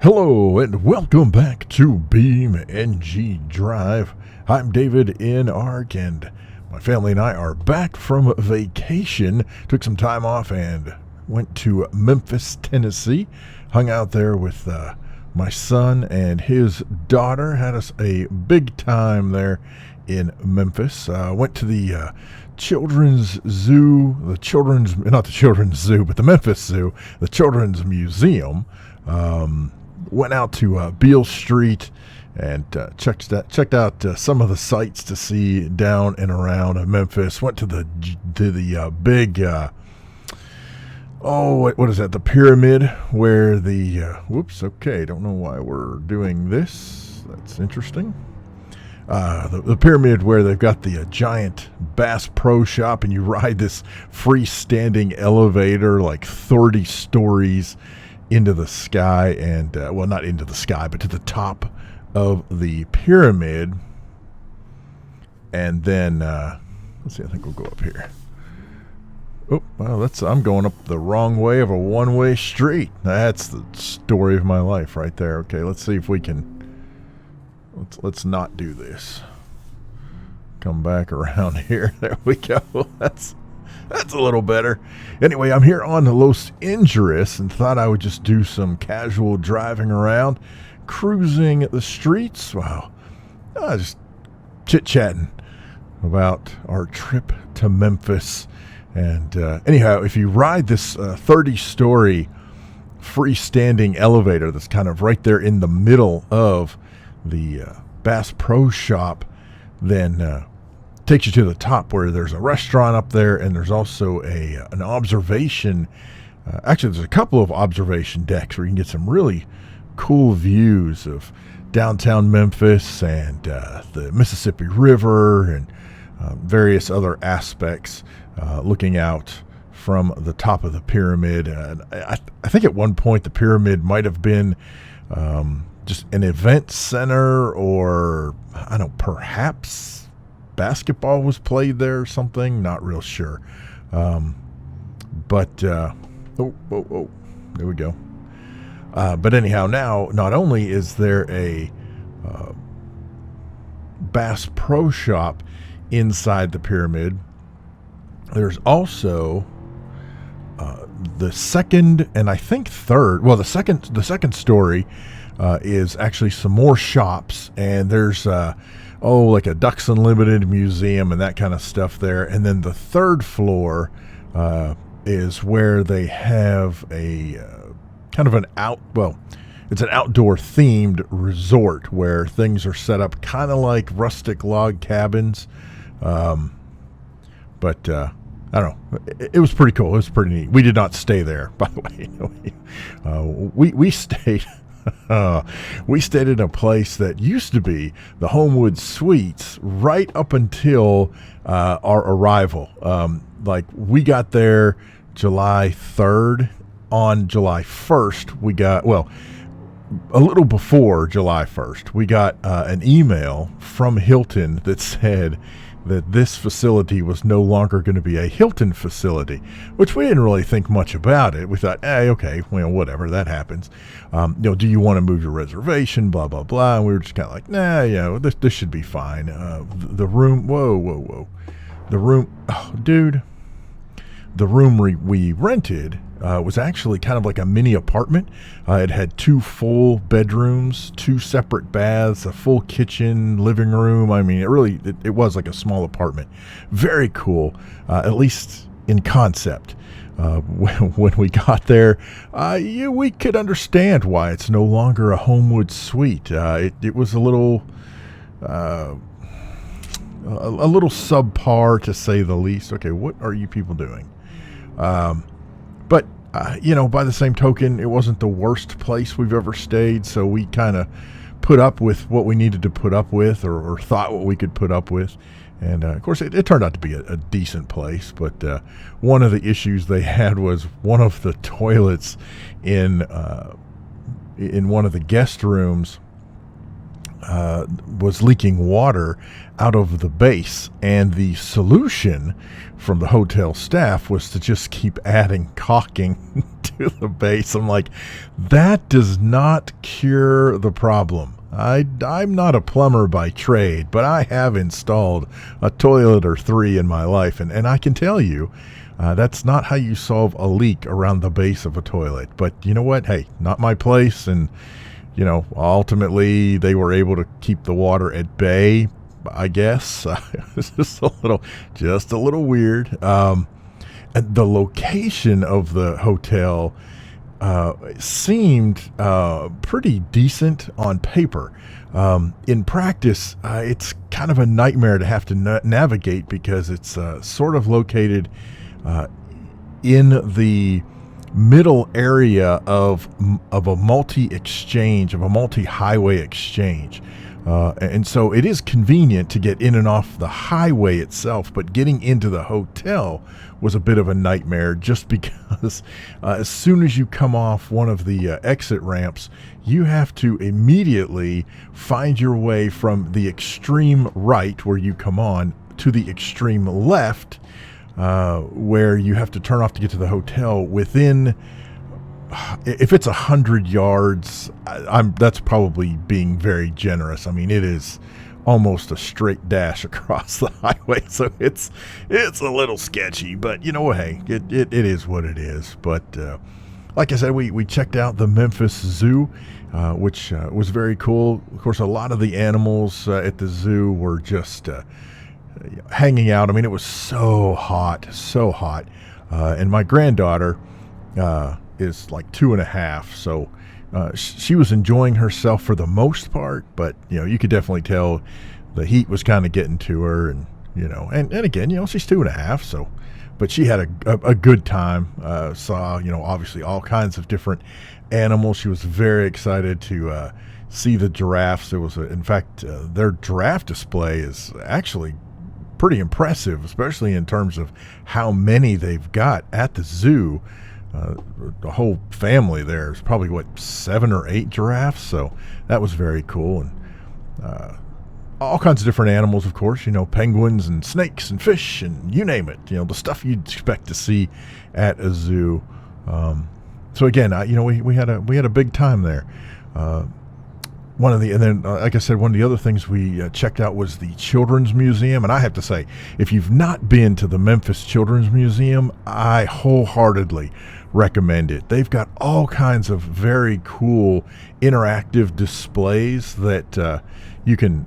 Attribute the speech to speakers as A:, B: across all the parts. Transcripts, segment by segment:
A: Hello and welcome back to BeamNG Drive. I'm davidinark and my family and I are back from vacation. Took some time off and went to Memphis, Tennessee. Hung out there with my son and his daughter. Had us a big time there in Memphis. Went to the children's zoo, not the children's zoo, but the Memphis Zoo, the children's museum. Went out to Beale Street and checked out some of the sights to see down and around Memphis. Went to the big what is that? The pyramid where the don't know why we're doing this. That's interesting. The pyramid where they've got the giant Bass Pro Shop, and you ride this freestanding elevator like 30 stories into the sky, and not into the sky, but to the top of the pyramid. And then let's see, I think we'll go up here. Oh, well, I'm going up the wrong way of a one-way street. That's the story of my life right there. Okay, let's see if we can let's not do this. Come back around here. There we go. That's a little better. Anyway, I'm here on Los Injurus and thought I would just do some casual driving around, cruising the streets. Wow. Just chit-chatting about our trip to Memphis. And anyhow, if you ride this 30-story freestanding elevator that's kind of right there in the middle of the Bass Pro Shop, then takes you to the top where there's a restaurant up there, and there's also an observation. Actually, there's a couple of observation decks where you can get some really cool views of downtown Memphis and the Mississippi River and various other aspects, looking out from the top of the pyramid. I think at one point the pyramid might have been just an event center, or I don't know, perhaps basketball was played there or something. Not real sure. But there we go. But anyhow, now not only is there a Bass Pro Shop inside the pyramid, there's also the second and I think third. Well, the second story is actually some more shops, and there's like a Ducks Unlimited museum and that kind of stuff there. And then the third floor is where they have a kind of it's an outdoor themed resort where things are set up kind of like rustic log cabins. But I don't know. It was pretty cool. It was pretty neat. We did not stay there, by the way. We stayed. We stayed in a place that used to be the Homewood Suites right up until our arrival. Like, we got there July 3rd. On July 1st, we got, a little before July 1st, we got an email from Hilton that said that this facility was no longer going to be a Hilton facility, which we didn't really think much about it. We thought, okay, whatever, that happens. Do you want to move your reservation, blah, blah, blah. And we were just kind of like, this should be fine. The room, the room, dude, the room we rented was actually kind of like a mini apartment. It had 2 full bedrooms, 2 separate baths, a full kitchen, living room. I mean, it was like a small apartment. Very cool, at least in concept. When we got there, we could understand why it's no longer a Homewood Suite. It was a little subpar, to say the least. Okay, what are you people doing? But by the same token, it wasn't the worst place we've ever stayed, so we kind of put up with what we needed to put up with, or thought what we could put up with. And, of course, it turned out to be a decent place, but one of the issues they had was one of the toilets in one of the guest rooms was leaking water out of the base, and the solution from the hotel staff was to just keep adding caulking to the base. I'm like, that does not cure the problem. I'm not a plumber by trade, but I have installed a toilet or three in my life, and I can tell you, that's not how you solve a leak around the base of a toilet. But you know what? Hey, not my place, and ultimately they were able to keep the water at bay, I guess. It's just a little weird. And the location of the hotel seemed pretty decent on paper. In practice, it's kind of a nightmare to have to navigate because it's sort of located in the middle area of a multi-highway exchange. And so it is convenient to get in and off the highway itself, but getting into the hotel was a bit of a nightmare just because as soon as you come off one of the exit ramps, you have to immediately find your way from the extreme right where you come on to the extreme left where you have to turn off to get to the hotel within, if it's 100 yards, that's probably being very generous. I mean, it is almost a straight dash across the highway, so it's a little sketchy, but hey, it is what it is. But like I said, we checked out the Memphis Zoo, which was very cool. Of course, a lot of the animals at the zoo were just hanging out. I mean, it was so hot, and my granddaughter is like 2.5, so she was enjoying herself for the most part, but you could definitely tell the heat was kind of getting to her, and and again, she's 2.5, so, but she had a good time. Saw obviously all kinds of different animals. She was very excited to see the giraffes. There was in fact their giraffe display is actually pretty impressive, especially in terms of how many they've got at the zoo. The whole family there is probably 7 or 8 giraffes, so that was very cool. And all kinds of different animals, of course, penguins and snakes and fish and you name it, the stuff you'd expect to see at a zoo. So again, we had a big time there. Like I said, one of the other things we checked out was the Children's Museum. And I have to say, if you've not been to the Memphis Children's Museum, I wholeheartedly recommend it. They've got all kinds of very cool interactive displays that you can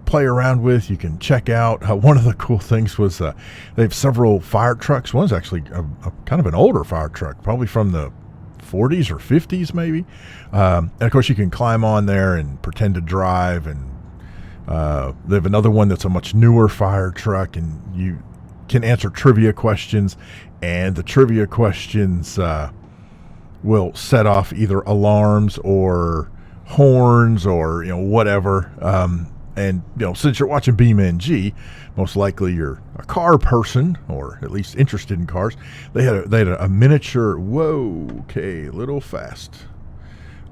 A: play around with, you can check out. One of the cool things was they have several fire trucks. One's actually a kind of an older fire truck, probably from the 40s or 50s maybe. And of course you can climb on there and pretend to drive, and they have another one that's a much newer fire truck, and you can answer trivia questions, and the trivia questions will set off either alarms or horns or whatever. And since you're watching BeamNG, most likely you're a car person, or at least interested in cars. They had a miniature. Whoa, okay, a little fast.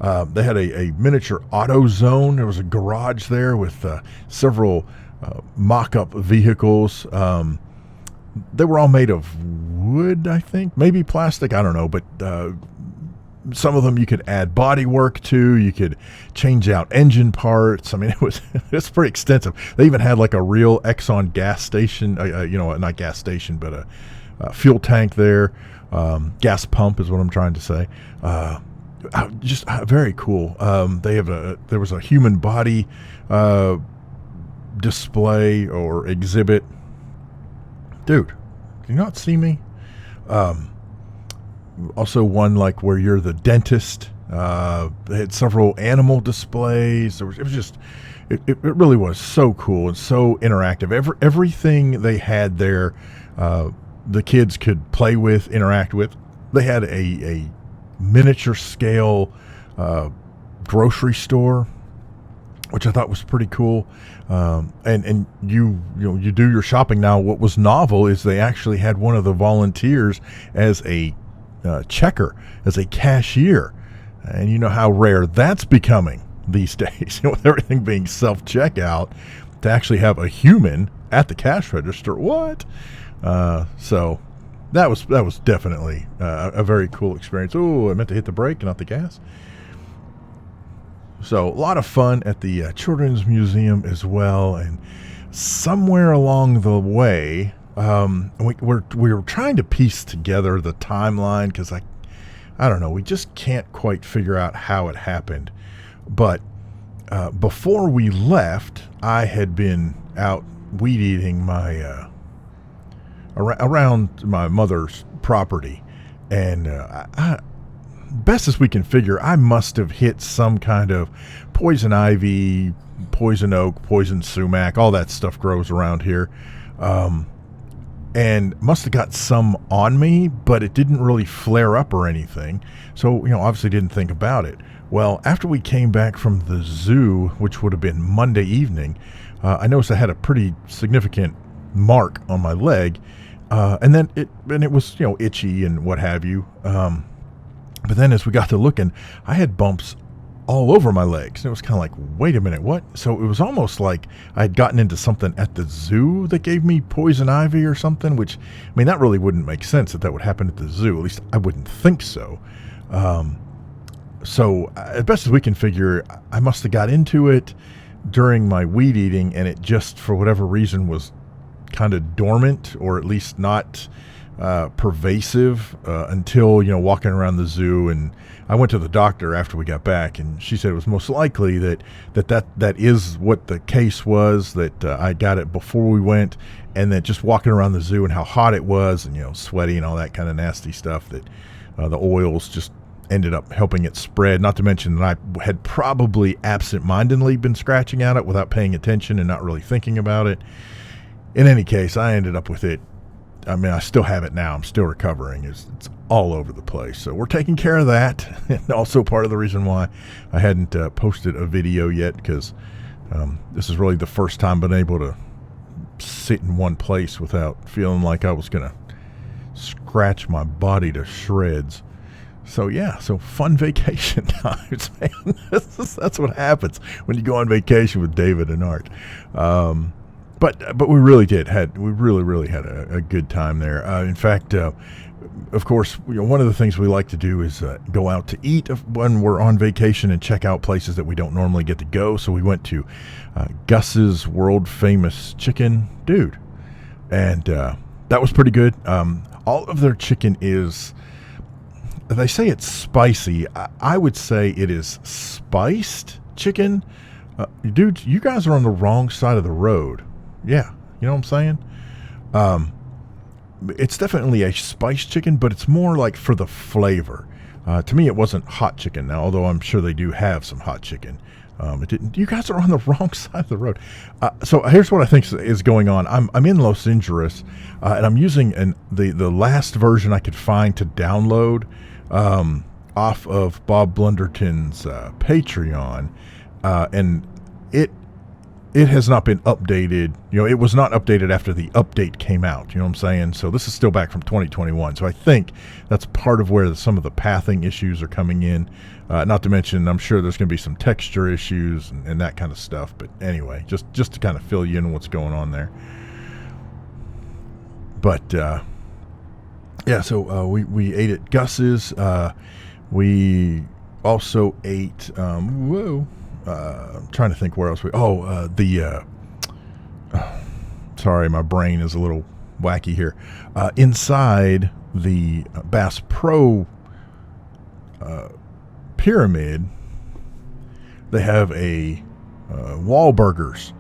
A: They had a miniature auto zone. There was a garage there with several mock-up vehicles. They were all made of wood, I think, maybe plastic, I don't know, but some of them you could add body work to. You could change out engine parts. I mean, it's pretty extensive. They even had like a real Exxon gas station, not gas station, but a fuel tank there. Gas pump is what I'm trying to say. Just very cool. There was a human body display or exhibit. Dude, can you not see me? Also one like where you're the dentist. They had several animal displays. It really was so cool and so interactive. Everything they had there, the kids could play with, interact with. They had a miniature scale grocery store, which I thought was pretty cool. And you do your shopping now. What was novel is they actually had one of the volunteers as a checker, as a cashier, and you know how rare that's becoming these days. With everything being self-checkout, to actually have a human at the cash register, what? So that was definitely a very cool experience. Oh, I meant to hit the brake, not the gas. So a lot of fun at the Children's Museum as well. And somewhere along the way, we were trying to piece together the timeline because I don't know, we just can't quite figure out how it happened. But before we left, I had been out weed eating my around my mother's property, and best as we can figure, I must have hit some kind of poison ivy, poison oak, poison sumac, all that stuff grows around here, and must have got some on me, but it didn't really flare up or anything, so obviously didn't think about it. Well, after we came back from the zoo, which would have been Monday evening, I noticed I had a pretty significant mark on my leg, and it was itchy and what have you. But then as we got to looking, I had bumps all over my legs. And it was kind of like, wait a minute, what? So it was almost like I had gotten into something at the zoo that gave me poison ivy or something, which, I mean, that really wouldn't make sense that would happen at the zoo. At least I wouldn't think so. So as best as we can figure, I must have got into it during my weed eating, and it just, for whatever reason, was kind of dormant, or at least not pervasive until walking around the zoo. And I went to the doctor after we got back, and she said it was most likely that is what the case was, that I got it before we went, and that just walking around the zoo and how hot it was, and sweaty and all that kind of nasty stuff, that the oils just ended up helping it spread. Not to mention that I had probably absent-mindedly been scratching at it without paying attention and not really thinking about it. In any case, I ended up with it. I mean, I still have it now. I'm still recovering. It's all over the place. So we're taking care of that. And also part of the reason why I hadn't posted a video yet, because this is really the first time I've been able to sit in one place without feeling like I was going to scratch my body to shreds. So yeah, so fun vacation times, man. That's what happens when you go on vacation with David and Art. But we really really had a good time there. In fact, of course, one of the things we like to do is go out to eat when we're on vacation and check out places that we don't normally get to go. So we went to Gus's world famous chicken, dude, and that was pretty good. All of their chicken is, they say it's spicy. I would say it is spiced chicken. Dude, you guys are on the wrong side of the road. Yeah, you know what I'm saying? It's definitely a spiced chicken, but it's more like for the flavor. To me, it wasn't hot chicken now, although I'm sure they do have some hot chicken. It didn't. You guys are on the wrong side of the road. So here's what I think is going on. I'm in Los Injurus, and I'm using the last version I could find to download off of Bob Blunderton's Patreon, and it has not been updated. It was not updated after the update came out. You know what I'm saying? So this is still back from 2021. So I think that's part of where some of the pathing issues are coming in. Not to mention, I'm sure there's going to be some texture issues and that kind of stuff. But anyway, just to kind of fill you in on what's going on there. But yeah, so we ate at Gus's. We also ate. I'm trying to think where else sorry, my brain is a little wacky here. Inside the Bass Pro pyramid, they have a Wahlburgers.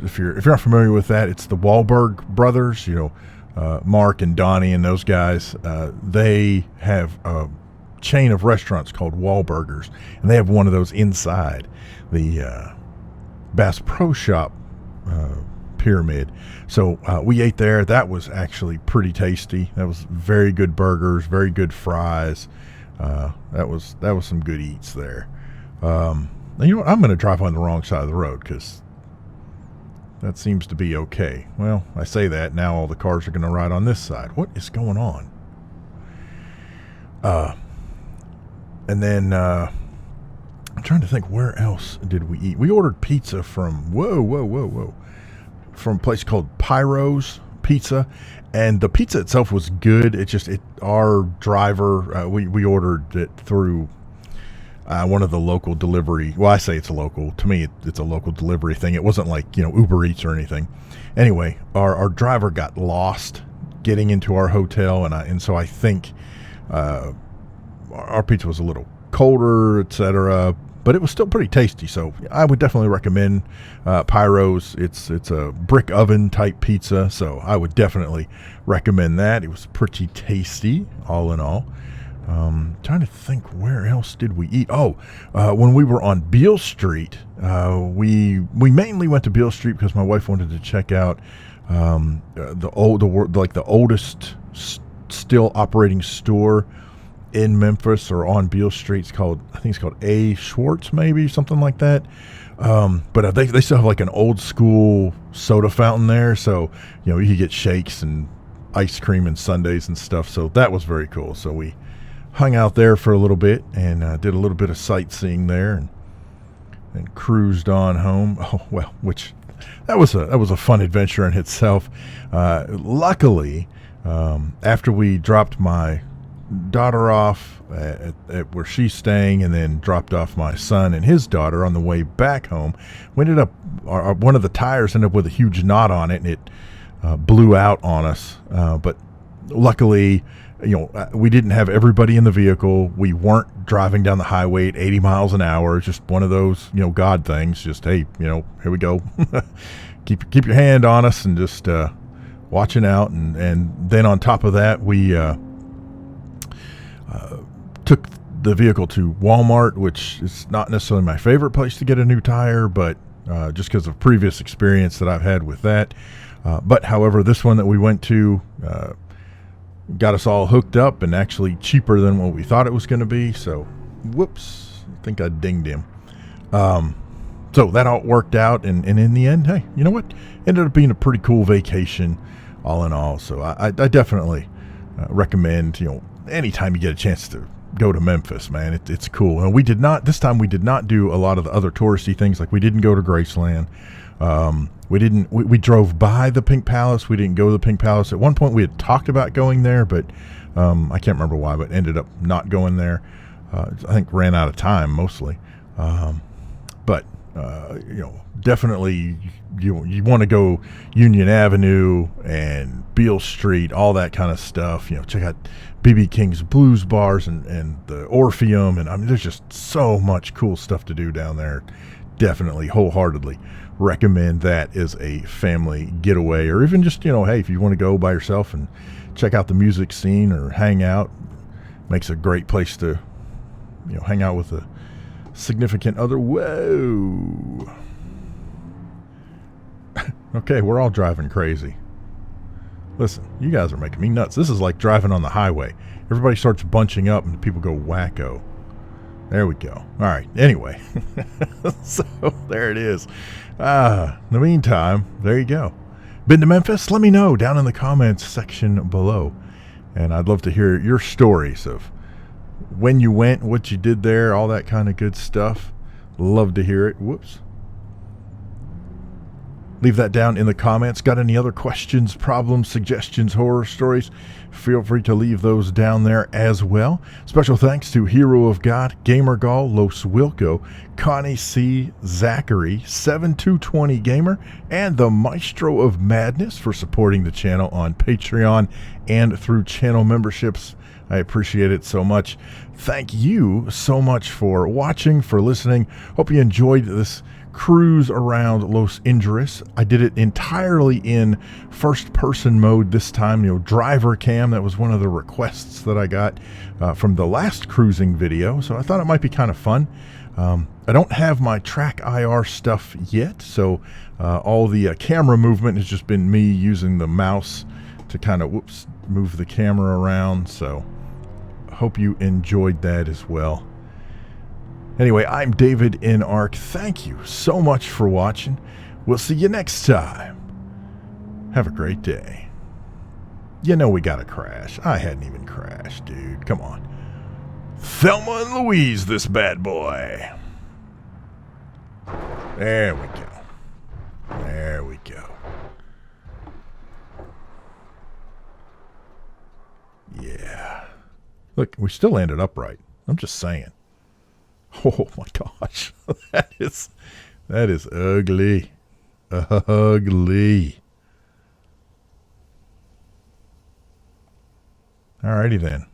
A: If you're not familiar with that, it's the Wahlberg brothers. Mark and Donnie and those guys. They have a chain of restaurants called Wahlburgers, and they have one of those inside the Bass Pro Shop pyramid. So we ate there. That was actually pretty tasty. That was very good burgers, very good fries. That was some good eats there. You know what? I'm going to drive on the wrong side of the road because that seems to be okay. Well, I say that, now all the cars are going to ride on this side. What is going on? And then I'm trying to think, where else did we eat? We ordered pizza from from a place called Pyro's pizza, and the pizza itself was good. Our driver, we ordered it through one of the local delivery. Well, I say it's a local. To me, it's a local delivery thing. It wasn't like, Uber Eats or anything. Anyway, our driver got lost getting into our hotel, and so I think our pizza was a little colder, etc. But it was still pretty tasty, so I would definitely recommend Pyro's. It's a brick oven type pizza, so I would definitely recommend that. It was pretty tasty, all in all. Trying to think, where else did we eat? When we were on Beale Street, we mainly went to Beale Street because my wife wanted to check out the oldest still operating store in Memphis or on Beale Street. I think it's called A. Schwartz, maybe something like that. But they still have like an old school soda fountain there, so you could get shakes and ice cream and sundaes and stuff. So that was very cool. So we hung out there for a little bit and did a little bit of sightseeing there, and cruised on home. Oh well, that was a fun adventure in itself. Luckily, after we dropped my daughter off at where she's staying, and then dropped off my son and his daughter on the way back home, we ended up one of the tires ended up with a huge knot on it, and it blew out on us. But luckily, we didn't have everybody in the vehicle. We weren't driving down the highway at 80 miles an hour. It's just one of those, God things. Just, hey, here we go. keep your hand on us and just watching out. And then on top of that, we took the vehicle to Walmart, which is not necessarily my favorite place to get a new tire, but just because of previous experience that I've had with that. But however, this one that we went to got us all hooked up, and actually cheaper than what we thought it was going to be. So, whoops, I think I dinged him. So that all worked out, and in the end, hey, you know what? Ended up being a pretty cool vacation, all in all. So I definitely recommend, anytime you get a chance to go to Memphis, man, it's cool. And this time we did not do a lot of the other touristy things. Like, we didn't go to Graceland. We drove by the Pink Palace. We didn't go to the Pink Palace. At one point we had talked about going there, but I can't remember why, but ended up not going there. I think ran out of time mostly. But definitely you want to go Union Avenue and Beale Street, all that kind of stuff. Check out BB King's Blues Bars and the Orpheum, and there's just so much cool stuff to do down there. Definitely, wholeheartedly recommend that as a family getaway, or even just, hey, if you want to go by yourself and check out the music scene or hang out. Makes a great place to, hang out with a significant other. Whoa. Okay, we're all driving crazy. Listen, you guys are making me nuts. This is like driving on the highway. Everybody starts bunching up and people go wacko. There we go. All right. Anyway, so there it is. In the meantime, there you go. Been to Memphis? Let me know down in the comments section below. And I'd love to hear your stories of when you went, what you did there, all that kind of good stuff. Love to hear it. Whoops. Leave that down in the comments. Got any other questions, problems, suggestions, horror stories? Feel free to leave those down there as well. Special thanks to Hero of God, GamerGull, LosWilko, Connie C, Zachary, 7220 Gamer, and the Maestro of Madness for supporting the channel on Patreon and through channel memberships. I appreciate it so much. Thank you so much for watching, for listening. Hope you enjoyed this cruise around Los Injurus. I did it entirely in first-person mode this time, driver cam. That was one of the requests that I got from the last cruising video, so I thought it might be kind of fun. I don't have my track IR stuff yet, so all the camera movement has just been me using the mouse to kind of move the camera around, so I hope you enjoyed that as well. Anyway, I'm davidinark. Thank you so much for watching. We'll see you next time. Have a great day. We got to crash. I hadn't even crashed, dude. Come on. Thelma and Louise, this bad boy. There we go. There we go. Yeah. Look, we still landed upright. I'm just saying. Oh my gosh. that is ugly. Ugly. Alrighty then.